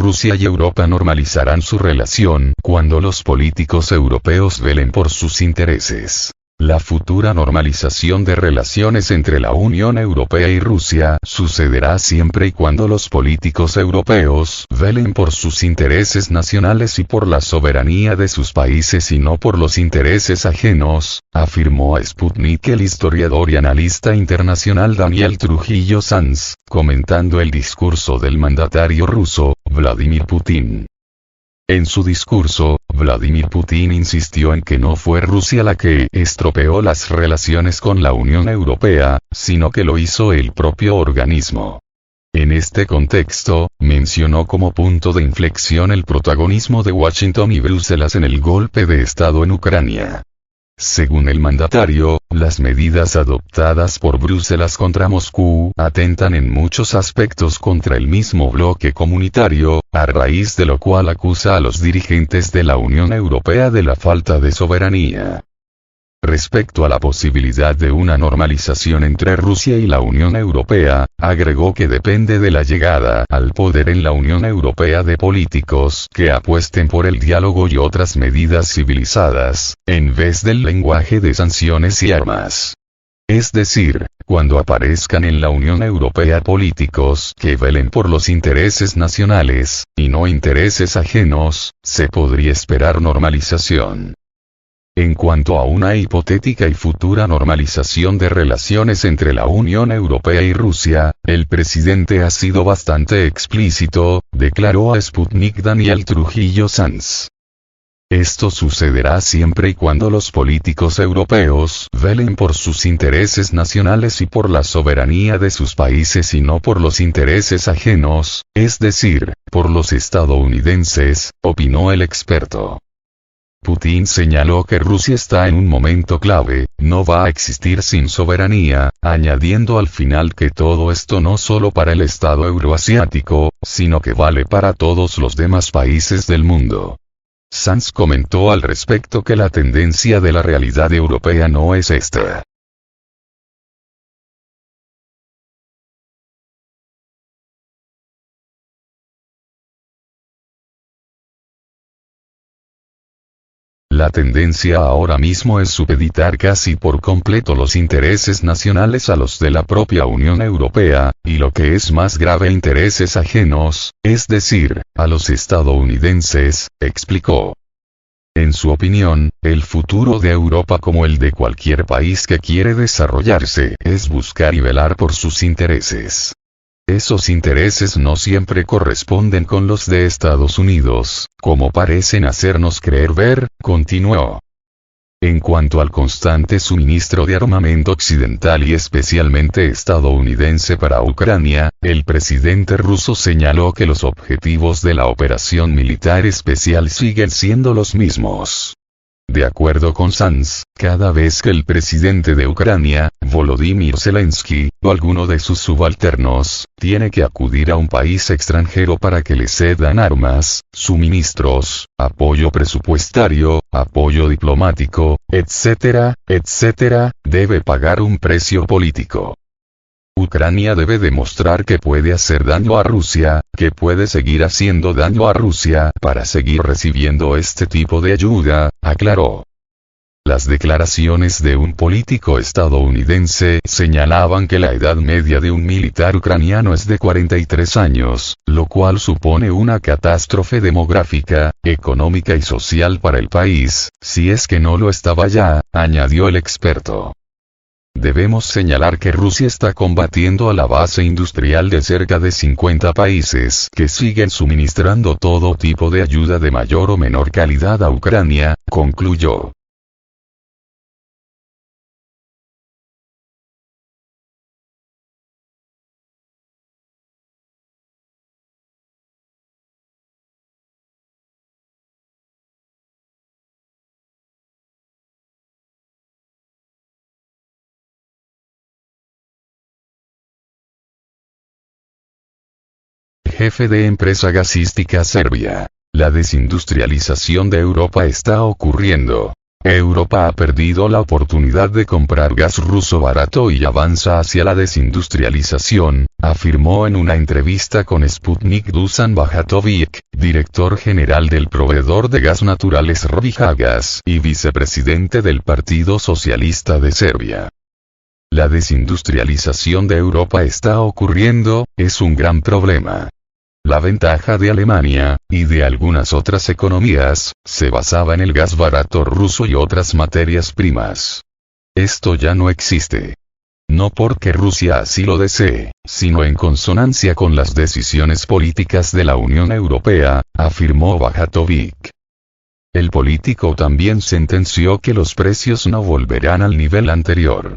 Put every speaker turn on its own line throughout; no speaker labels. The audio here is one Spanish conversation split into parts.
Rusia y Europa normalizarán su relación cuando los políticos europeos velen por sus intereses. La futura normalización de relaciones entre la Unión Europea y Rusia sucederá siempre y cuando los políticos europeos velen por sus intereses nacionales y por la soberanía de sus países y no por los intereses ajenos, afirmó a Sputnik el historiador y analista internacional Daniel Trujillo Sanz, comentando el discurso del mandatario ruso, Vladimir Putin. En su discurso, Vladimir Putin insistió en que no fue Rusia la que estropeó las relaciones con la Unión Europea, sino que lo hizo el propio organismo. En este contexto, mencionó como punto de inflexión el protagonismo de Washington y Bruselas en el golpe de Estado en Ucrania. Según el mandatario, las medidas adoptadas por Bruselas contra Moscú atentan en muchos aspectos contra el mismo bloque comunitario, a raíz de lo cual acusa a los dirigentes de la Unión Europea de la falta de soberanía. Respecto a la posibilidad de una normalización entre Rusia y la Unión Europea, agregó que depende de la llegada al poder en la Unión Europea de políticos que apuesten por el diálogo y otras medidas civilizadas, en vez del lenguaje de sanciones y armas. Es decir, cuando aparezcan en la Unión Europea políticos que velen por los intereses nacionales, y no intereses ajenos, se podría esperar normalización. En cuanto a una hipotética y futura normalización de relaciones entre la Unión Europea y Rusia, el presidente ha sido bastante explícito, declaró a Sputnik Daniel Trujillo Sanz. Esto sucederá siempre y cuando los políticos europeos velen por sus intereses nacionales y por la soberanía de sus países y no por los intereses ajenos, es decir, por los estadounidenses, opinó el experto. Putin señaló que Rusia está en un momento clave, no va a existir sin soberanía, añadiendo al final que todo esto no solo para el Estado euroasiático, sino que vale para todos los demás países del mundo. Sanz comentó al respecto que la tendencia de la realidad europea no es esta. La tendencia ahora mismo es supeditar casi por completo los intereses nacionales a los de la propia Unión Europea, y lo que es más grave intereses ajenos, es decir, a los estadounidenses, explicó. En su opinión, el futuro de Europa como el de cualquier país que quiere desarrollarse es buscar y velar por sus intereses. Esos intereses no siempre corresponden con los de Estados Unidos, como parecen hacernos creer ver, continuó. En cuanto al constante suministro de armamento occidental y especialmente estadounidense para Ucrania, el presidente ruso señaló que los objetivos de la operación militar especial siguen siendo los mismos. De acuerdo con Sanz, cada vez que el presidente de Ucrania, Volodymyr Zelensky, o alguno de sus subalternos, tiene que acudir a un país extranjero para que le cedan armas, suministros, apoyo presupuestario, apoyo diplomático, etcétera, debe pagar un precio político. Ucrania debe demostrar que puede hacer daño a Rusia, que puede seguir haciendo daño a Rusia para seguir recibiendo este tipo de ayuda, aclaró. Las declaraciones de un político estadounidense señalaban que la edad media de un militar ucraniano es de 43 años, lo cual supone una catástrofe demográfica, económica y social para el país, si es que no lo estaba ya, añadió el experto. Debemos señalar que Rusia está combatiendo a la base industrial de cerca de 50 países que siguen suministrando todo tipo de ayuda de mayor o menor calidad a Ucrania, concluyó. Jefe de empresa gasística serbia. La desindustrialización de Europa está ocurriendo. Europa ha perdido la oportunidad de comprar gas ruso barato y avanza hacia la desindustrialización, afirmó en una entrevista con Sputnik Dusan Bajatovic, director general del proveedor de gas natural Srbijagas y vicepresidente del Partido Socialista de Serbia. La desindustrialización de Europa está ocurriendo, es un gran problema. La ventaja de Alemania, y de algunas otras economías, se basaba en el gas barato ruso y otras materias primas. Esto ya no existe. No porque Rusia así lo desee, sino en consonancia con las decisiones políticas de la Unión Europea, afirmó Bajatovic. El político también sentenció que los precios no volverán al nivel anterior.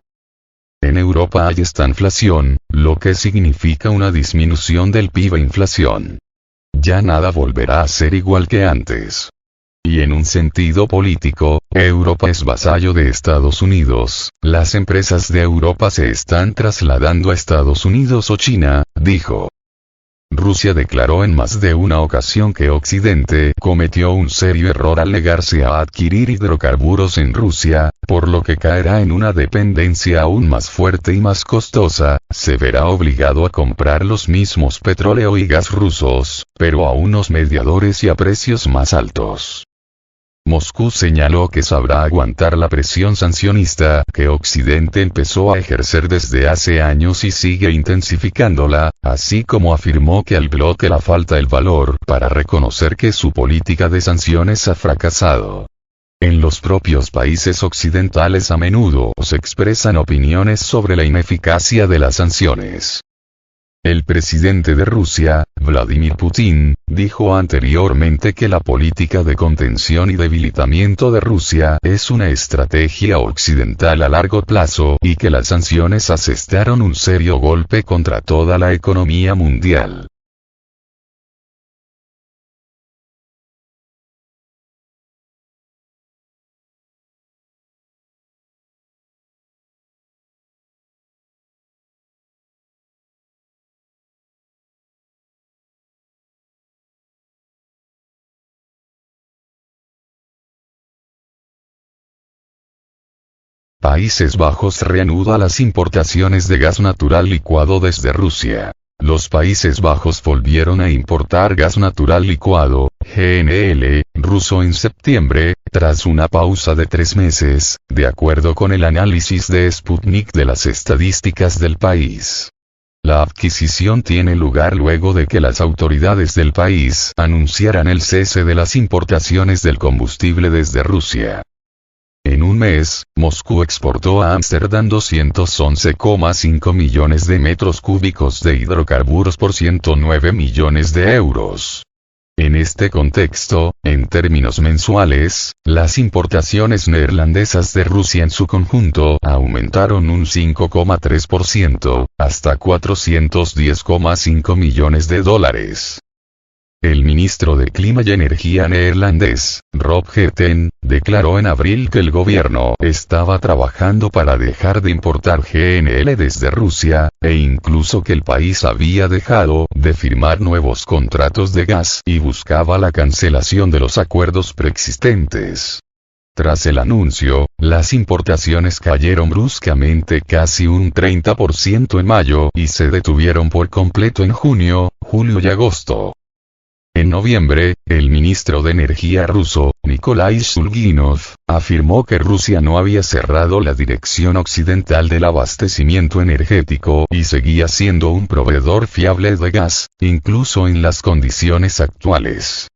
En Europa hay estanflación, lo que significa una disminución del PIB e inflación. Ya nada volverá a ser igual que antes. Y en un sentido político, Europa es vasallo de Estados Unidos, las empresas de Europa se están trasladando a Estados Unidos o China, dijo. Rusia declaró en más de una ocasión que Occidente cometió un serio error al negarse a adquirir hidrocarburos en Rusia, por lo que caerá en una dependencia aún más fuerte y más costosa, se verá obligado a comprar los mismos petróleo y gas rusos, pero a unos mediadores y a precios más altos. Moscú señaló que sabrá aguantar la presión sancionista que Occidente empezó a ejercer desde hace años y sigue intensificándola, así como afirmó que al bloque le falta el valor para reconocer que su política de sanciones ha fracasado. En los propios países occidentales a menudo se expresan opiniones sobre la ineficacia de las sanciones. El presidente de Rusia, Vladimir Putin, dijo anteriormente que la política de contención y debilitamiento de Rusia es una estrategia occidental a largo plazo y que las sanciones asestaron un serio golpe contra toda la economía mundial. Países Bajos reanuda las importaciones de gas natural licuado desde Rusia. Los Países Bajos volvieron a importar gas natural licuado, GNL, ruso en septiembre, tras una pausa de 3 meses, de acuerdo con el análisis de Sputnik de las estadísticas del país. La adquisición tiene lugar luego de que las autoridades del país anunciaran el cese de las importaciones del combustible desde Rusia. En un mes, Moscú exportó a Ámsterdam 211,5 millones de metros cúbicos de hidrocarburos por 109 millones de euros. En este contexto, en términos mensuales, las importaciones neerlandesas de Rusia en su conjunto aumentaron un 5,3%, hasta 410,5 millones de dólares. El ministro de Clima y Energía neerlandés, Rob Jetten, declaró en abril que el gobierno estaba trabajando para dejar de importar GNL desde Rusia, e incluso que el país había dejado de firmar nuevos contratos de gas y buscaba la cancelación de los acuerdos preexistentes. Tras el anuncio, las importaciones cayeron bruscamente casi un 30% en mayo y se detuvieron por completo en junio, julio y agosto. En noviembre, el ministro de Energía ruso, Nikolai Shulginov, afirmó que Rusia no había cerrado la dirección occidental del abastecimiento energético y seguía siendo un proveedor fiable de gas, incluso en las condiciones actuales.